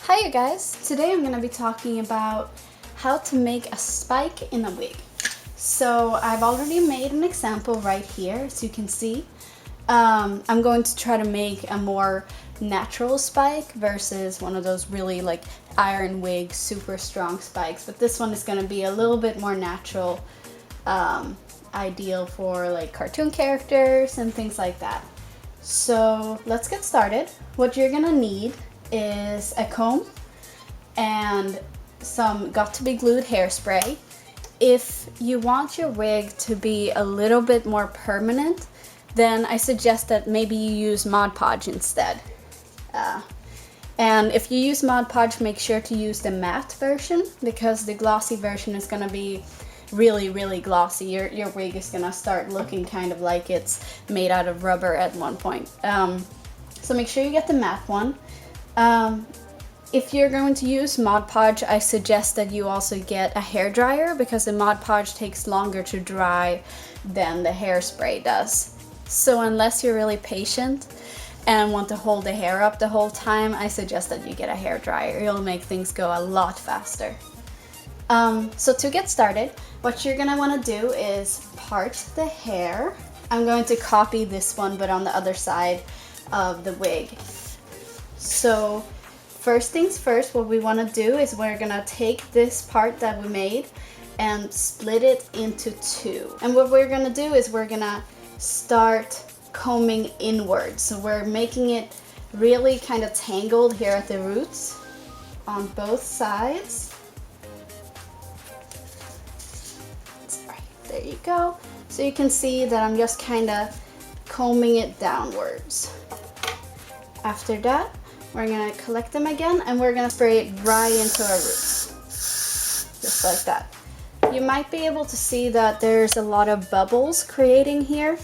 Hi you guys! Today I'm going to be talking about how to make a spike in a wig. So I've already made an example right here, as you can see. I'm going to try to make a more natural spike versus one of those really like iron wig super strong spikes, but this one is going to be a little bit more natural, ideal for like cartoon characters and things like that. So let's get started. What you're going to need is a comb and some got-to-be glued hairspray. If you want your wig to be a little bit more permanent, then I suggest that maybe you use Mod Podge instead. And if you use Mod Podge, make sure to use the matte version, because the glossy version is going to be really glossy. Your wig is going to start looking kind of like it's made out of rubber at one point. So make sure you get the matte one. If you're going to use Mod Podge, I suggest that you also get a hairdryer, because the Mod Podge takes longer to dry than the hairspray does. So unless you're really patient and want to hold the hair up the whole time, I suggest that you get a hairdryer. It'll make things go a lot faster. So to get started, what you're gonna want to do is part the hair. I'm going to copy this one, but on the other side of the wig. So first things first, what we want to do is we're gonna take this part that we made and split it into two. And what we're gonna do is we're gonna start combing inwards. So we're making it really kind of tangled here at the roots on both sides. Sorry, there you go. So you can see that I'm just kind of combing it downwards. After that, we're gonna collect them again and we're gonna spray it right into our roots. Just like that. You might be able to see that there's a lot of bubbles creating here,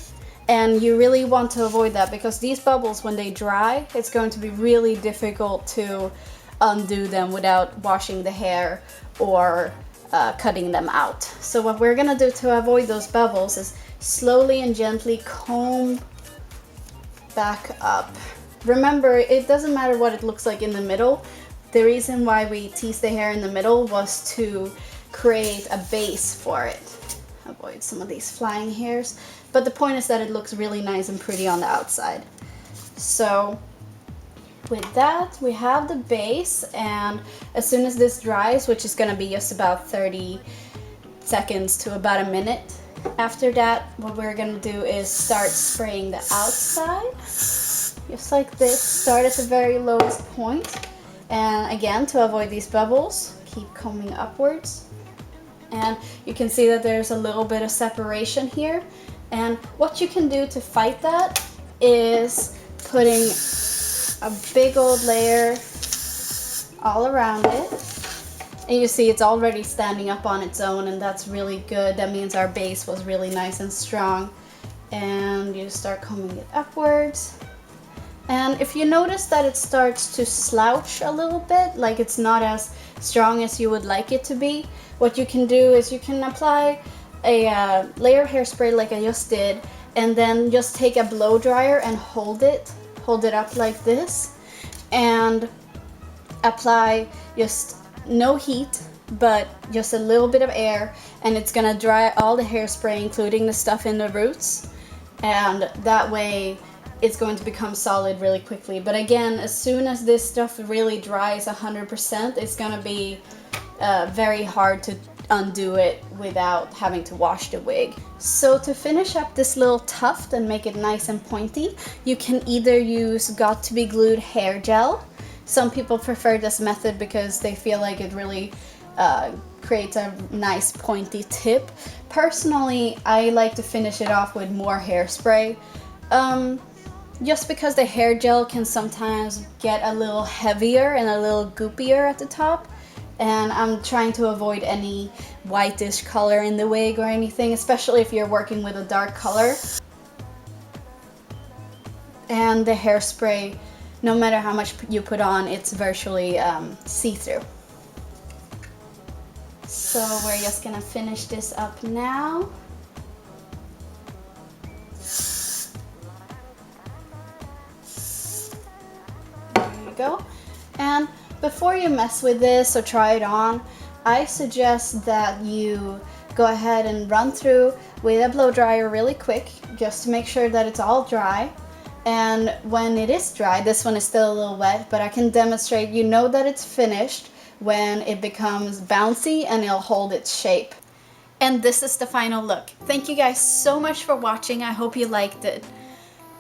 and you really want to avoid that, because these bubbles, when they dry, it's going to be really difficult to undo them without washing the hair or cutting them out. So what we're gonna do to avoid those bubbles is slowly and gently comb back up. Remember, it doesn't matter what it looks like in the middle. The reason why we teased the hair in the middle was to create a base for it. Avoid some of these flying hairs. But the point is that it looks really nice and pretty on the outside. So with that, we have the base, and as soon as this dries, which is going to be just about 30 seconds to about a minute, after that, what we're going to do is start spraying the outside. Just like this, start at the very lowest point. And again, to avoid these bubbles, keep combing upwards. And you can see that there's a little bit of separation here. And what you can do to fight that is putting a big old layer all around it. And you see it's already standing up on its own, and that's really good. That means our base was really nice and strong. And you start combing it upwards. And if you notice that it starts to slouch a little bit, like it's not as strong as you would like it to be, what you can do is you can apply a layer of hairspray like I just did, and then just take a blow dryer and hold it up like this, and apply just no heat, but just a little bit of air, and it's gonna dry all the hairspray, including the stuff in the roots, and that way it's going to become solid really quickly. But again, as soon as this stuff really dries 100%, it's gonna be very hard to undo it without having to wash the wig. So to finish up this little tuft and make it nice and pointy, you can either use got-to-be glued hair gel. Some people prefer this method because they feel like it really creates a nice pointy tip. Personally, I like to finish it off with more hairspray. Just because the hair gel can sometimes get a little heavier and a little goopier at the top, and I'm trying to avoid any whitish color in the wig or anything, especially if you're working with a dark color. And the hairspray, no matter how much you put on, it's virtually see-through. So we're just gonna finish this up now. There you go. And before you mess with this or try it on, I suggest that you go ahead and run through with a blow dryer really quick, just to make sure that it's all dry. And when it is dry, this one is still a little wet, but I can demonstrate, you know that it's finished when it becomes bouncy and it'll hold its shape. And this is the final look. Thank you guys so much for watching. I hope you liked it.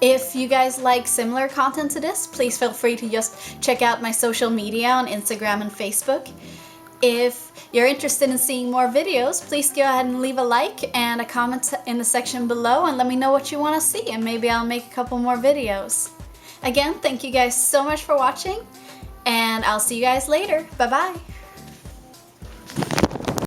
If you guys like similar content to this, please feel free to just check out my social media on Instagram and Facebook. If you're interested in seeing more videos, please go ahead and leave a like and a comment in the section below and let me know what you want to see, and maybe I'll make a couple more videos. Again, thank you guys so much for watching, and I'll see you guys later. Bye bye!